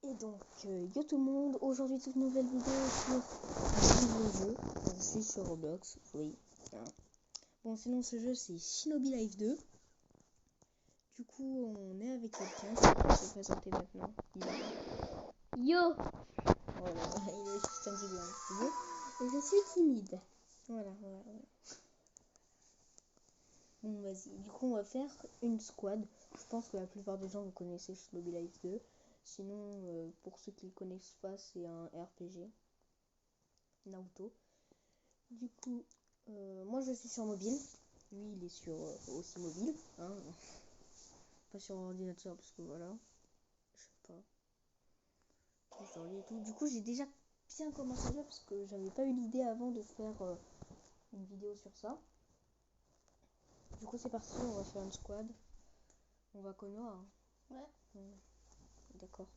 Et donc, yo tout le monde, aujourd'hui toute nouvelle vidéo sur un nouveau jeu. Je suis sur Roblox, oui. Bon, sinon ce jeu c'est Shinobi Life 2. Du coup, on est avec quelqu'un qui va se présenter maintenant. Yo, Voilà, il est juste un petit peu je suis timide. Voilà. Bon, vas-y. Du coup, on va faire une squad. Je pense que la plupart des gens vous connaissez Shinobi Life 2. Sinon, pour ceux qui ne connaissent pas, c'est un RPG. Naruto. Du coup, moi je suis sur mobile. Lui, il est sur aussi mobile. Hein. Pas sur ordinateur parce que voilà. Je sais pas. Sur ordi et tout. Du coup, j'ai déjà bien commencé à jouer parce que j'avais pas eu l'idée avant de faire une vidéo sur ça. Du coup, c'est parti. On va faire une squad. On va à Konoha. Hein. Ouais. D'accord.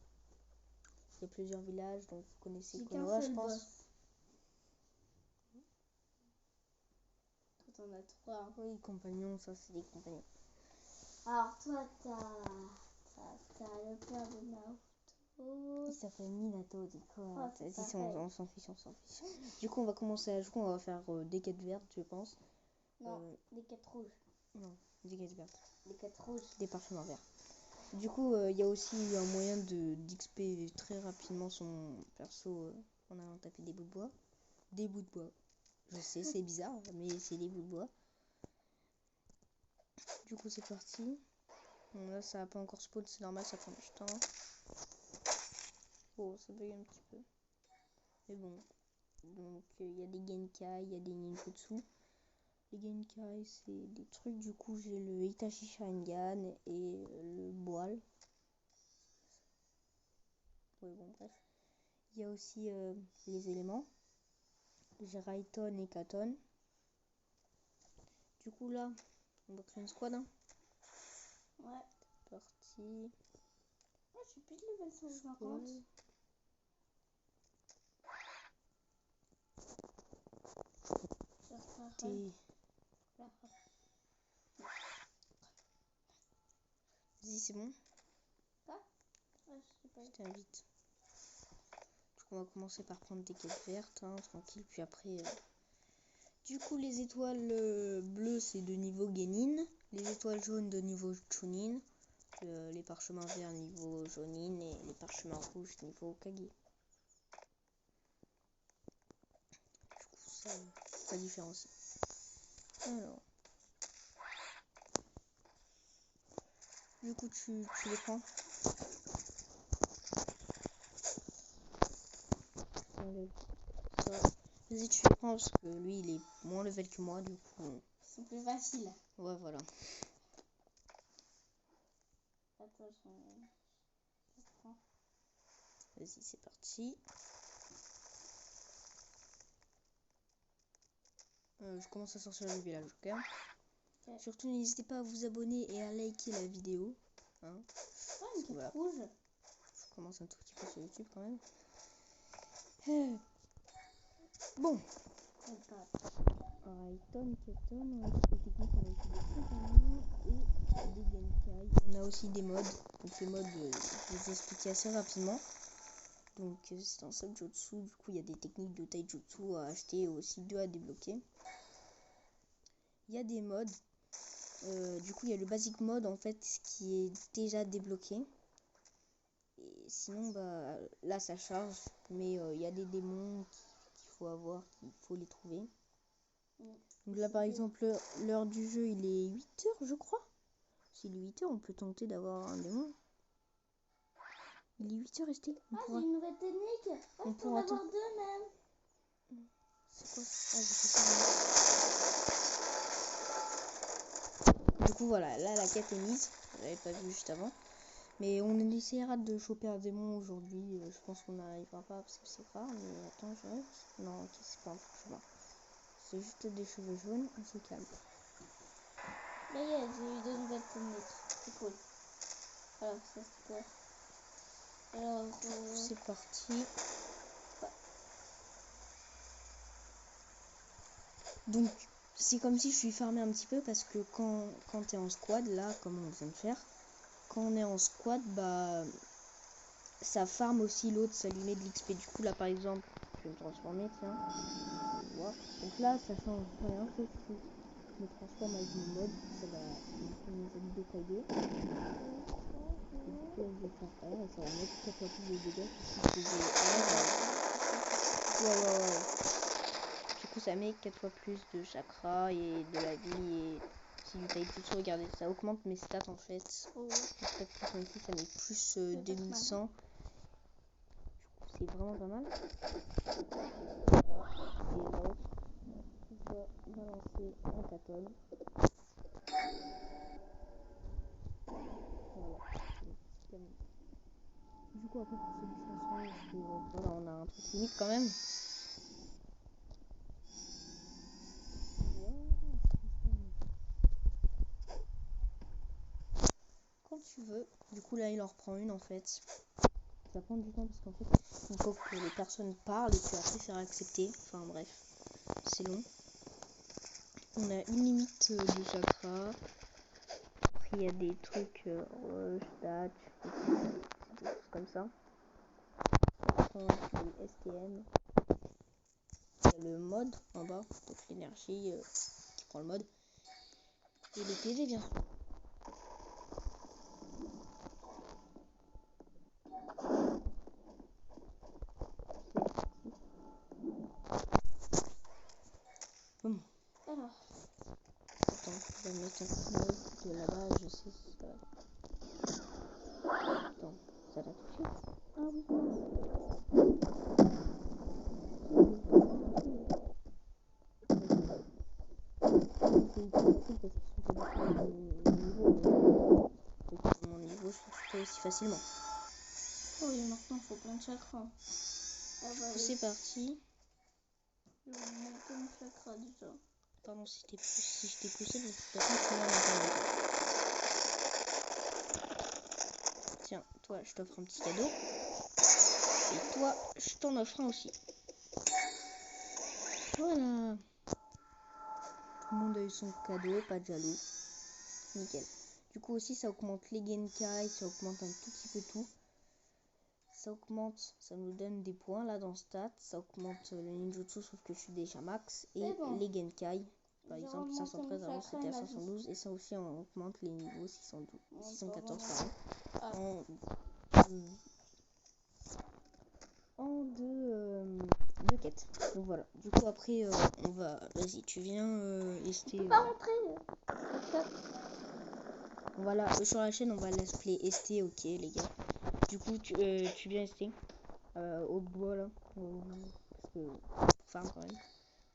Il y a plusieurs villages, donc vous connaissez J'ai Konoha, qu'un je seul pense. boss. Toi, t'en as 3. Hein. Oui, compagnons, ça c'est des compagnons. Alors, toi, t'as le père de Naruto. Il s'appelle Minato, du coup, Oh, c'est on s'en fiche. Du coup, on va commencer à jouer, on va faire des quêtes vertes, je pense. Non, des quêtes rouges. Non, des quêtes vertes. Des quêtes rouges. Des parchemins verts. Du coup, il y a aussi un moyen d'XP très rapidement son perso en allant taper des bouts de bois. Des bouts de bois. Je sais, c'est bizarre, mais c'est des bouts de bois. Du coup, c'est parti. Bon, là, ça n'a pas encore spawn, c'est normal, ça prend du temps. Oh, ça bug un petit peu. Mais bon. Donc, il y a des Genkai, il y a des Ninjutsu. Les Genkai, c'est des trucs, du coup, j'ai le Itachi Sharingan et le Boile. Ouais, bon, bref. Il y a aussi les éléments. J'ai Raiton et Katon. Du coup, là, on va créer une squad. Hein. Ouais. C'est parti. Moi, je suis plus de level 150. Vas-y, c'est bon. Quoi? Ouais, je sais pas. Je t'invite. Du coup, on va commencer par prendre des quêtes vertes, hein, tranquille. Puis après, du coup, les étoiles bleues, c'est de niveau Genin. Les étoiles jaunes de niveau Chunin. Les parchemins verts niveau Jonin. Et les parchemins rouges niveau Kage. Du coup, ça différencie. Alors. Du coup, tu les prends. Vas-y, tu les prends parce que lui, il est moins level que moi, du coup. C'est plus facile. Ouais, voilà. Attends, je prends. Vas-y, c'est parti. Je commence à sortir du village, ok? Okay. Surtout, n'hésitez pas à vous abonner et à liker la vidéo. Hein, ouais, une quête voilà. Rouge. Je commence un tout petit peu sur YouTube quand même. Bon. Raiton, Keton, on a des techniques, on a aussi des compagnons et des Genkai. On a aussi des mods. Donc les mods, je vais vous expliquer assez rapidement. Donc c'est un Subjutsu, du coup il y a des techniques de Taijutsu à acheter et aussi 2 à débloquer. Il y a des mods. Du coup il y a le basic mode en fait qui est déjà débloqué. Et sinon bah là ça charge. Mais il y a des démons qu'il faut avoir, il faut les trouver. Donc là par exemple l'heure du jeu il est 8h je crois. S'il est 8h on peut tenter d'avoir un démon. Il est 8h resté. J'ai une nouvelle technique. On peut en avoir 2 même. C'est quoi ça? Ah, je sais pas. Du coup voilà, là la quête est mise. Je l'avais pas vu juste avant. Mais on essaiera de choper un démon aujourd'hui. Je pense qu'on n'arrivera pas parce que c'est rare. Mais attends, je... Non, ok, c'est pas un cauchemar. C'est juste des cheveux jaunes. On se calme. Là, j'ai eu 2 nouvelles techniques. C'est cool. Alors, ça c'est quoi? Alors, c'est parti. Ouais. Donc, c'est comme si je suis farmé un petit peu parce que quand t'es en squad, là, comme on vient de faire, quand on est en squad, bah, ça farm aussi l'autre, ça lui met de l'XP. Du coup là par exemple, je vais me transformer, tiens. Voilà. Donc là ça change rien, sauf si je me transforme avec mon mode, ça va me faire mes amis détaillés. Et du coup là je vais faire R et ça va mettre 4 fois plus de dégâts que si je faisais R. Ouais. Du coup ça met 4 fois plus de chakra et de la vie et si du taijutsu, regardez, ça augmente mes stats en fait. Les stats qui sont ici, ça met plus 2100. Du coup c'est vraiment pas mal. Et l'autre, on va balancer un taton. Voilà. Du coup après pour celui-ci, voilà, on a un truc limite quand même. Quand tu veux. Du coup là il en reprend une en fait. Ça va prendre du temps parce qu'en fait il faut que les personnes parlent et puis après faire accepter. Enfin bref, c'est long. On a une limite de chakra. Après il y a des trucs rush, dash, des choses comme ça. Après les STM. Il y a le mode en bas, donc l'énergie qui prend le mode. Et les PV bien sûr. Alors. Attends, je vais mettre un coup de là-bas, je sais si ça va. Attends, ça l'a touché? Ah oui. C'est hyper facile parce qu'ils sont pas du tout au niveau. Donc mon niveau, je peux aussi facilement. Oh oui, maintenant il faut plein de chakras. Ah bah oui. C'est parti. Je vais monter mon chakra déjà. Pardon si je t'ai poussé, mais de toute façon tu m'en entends. Tiens, toi je t'offre un petit cadeau. Et toi je t'en offre un aussi. Voilà. Tout le monde a eu son cadeau, pas de jaloux. Nickel. Du coup aussi ça augmente les Genkai, ça augmente un tout petit peu tout. Ça augmente, ça nous donne des points là dans stats. Ça augmente le ninjutsu sauf que je suis déjà max. Et bon. Les Genkai. Par exemple 513 avant c'était à 512 et ça aussi on augmente les niveaux 614 pardon. En deux quêtes. Donc voilà. Du coup après on va. Vas-y tu viens ST. Pas rentrer. Voilà sur la chaîne on va l'appeler ST, ok les gars. Du coup tu viens ST au bois là. Parce que farm quand même.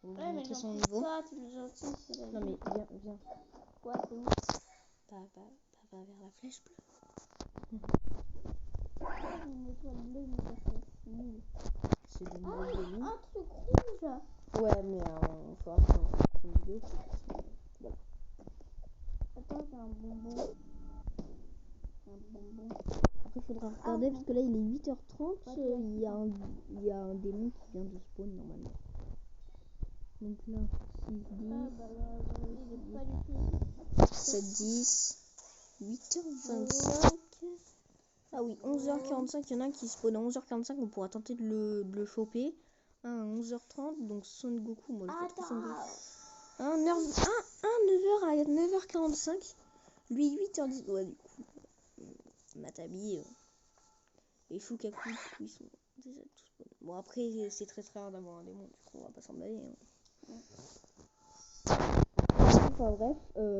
On va vous montrer son niveau. Pas, gentil, non mais viens. Ouais, c'est où? Va vers la flèche bleue. Une étoile bleue, mais ça fait nul. C'est de nouveau joli. Un truc rouge. Ouais, mais on fera une vidéo. Voilà. Attends, j'ai un bonbon. Après, il faudra regarder parce que là, il est 8h30. Il y a un démon qui vient de spawn normalement. Donc là, 6, 10. Ah bah là, il est pas du tout. 7, 10. 8h25. Ah oui, 11h45, il y en a un qui spawn à 11h45, on pourra tenter de le choper. À 11h30, donc Son Goku, moi je trouve Son Goku. 9h à 9h45, lui 8h10, ouais du coup, Matabi et Fukaku, du coup ils sont déjà tous spawn. Bon après c'est très rare d'avoir un démon, du coup on va pas s'emballer. Enfin bref,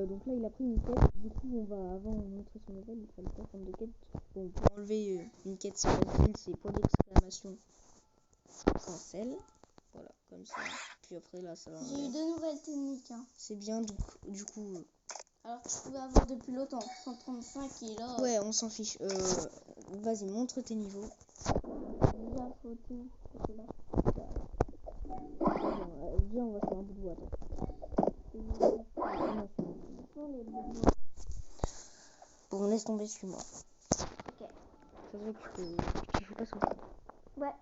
donc là il a pris une quête, du coup on va avant montrer son level, il fallait pas prendre de quête. Bon pour enlever une quête c'est facile, c'est point d'exclamation cancel, voilà comme ça, puis après là ça va. J'ai eu deux nouvelles techniques. C'est bien donc du coup. Alors que je pouvais avoir depuis longtemps, 135 et là. Ouais on s'en fiche, vas-y montre tes niveaux. Déjà photo, là. Viens on va faire un bout de bois. Bon, laisse tomber, suis-moi. Ok. C'est vrai que tu fais pas ça. Ouais.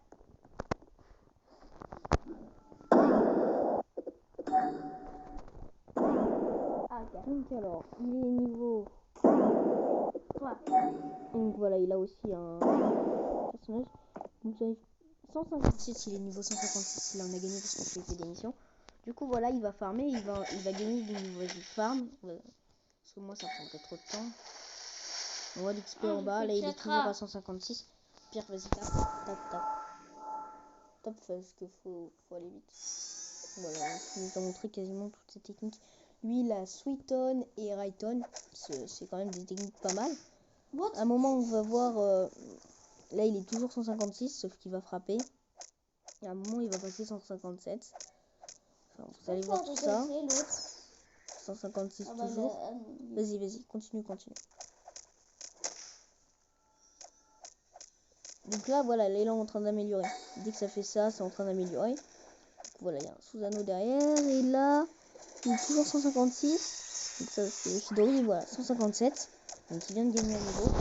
Ah, ok. Donc alors, il est niveau 3. Donc voilà, il a aussi un personnage. Donc, 156, il est niveau 156. Là, on a gagné parce qu'on fait des missions. Du coup, voilà, il va farmer. Il va gagner des niveaux de farm. Parce que moi, ça prendrait trop de temps. On voit l'XP en bas. Là, il est toujours à 156. Pire, vas-y, tape. Tape, parce qu'il faut aller vite. Voilà, je vous ai montré quasiment toutes ces techniques. Lui, il a Sweeton et Rayton. C'est quand même des techniques pas mal. À un moment, on va voir. Là, il est toujours 156, sauf qu'il va frapper. Et à un moment, il va passer 157. Enfin, vous allez voir tout ça. 156 toujours. Vas-y, continue. Donc là, voilà, là, il est en train d'améliorer. Dès que ça fait ça, c'est en train d'améliorer. Voilà, il y a un sous-anneau derrière. Et là, il est toujours 156. Donc ça, c'est Hidori, voilà, 157. Donc il vient de gagner un niveau.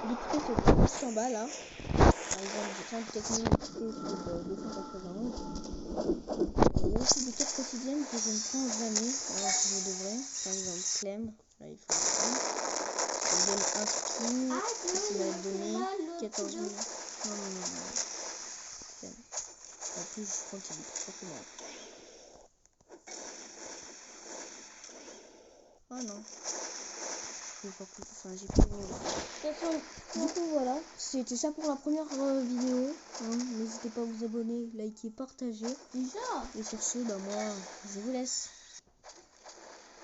L'XP se trouve juste en bas, là. Par exemple, j'ai plein de techniques XP sur 291. Il y a aussi des quêtes quotidiennes que je ne prends jamais, alors que je devrais. Par exemple, Clem. Là, il faut le prendre. Je donne un skin qui va donner 14 000. Non. Clem. En plus, je continue. Forcément. Ah non. J'ai pas le niveau. Du coup, voilà. C'était ça pour la première vidéo. N'hésitez pas à vous abonner, liker, partager. Et sur ce, moi, je vous laisse.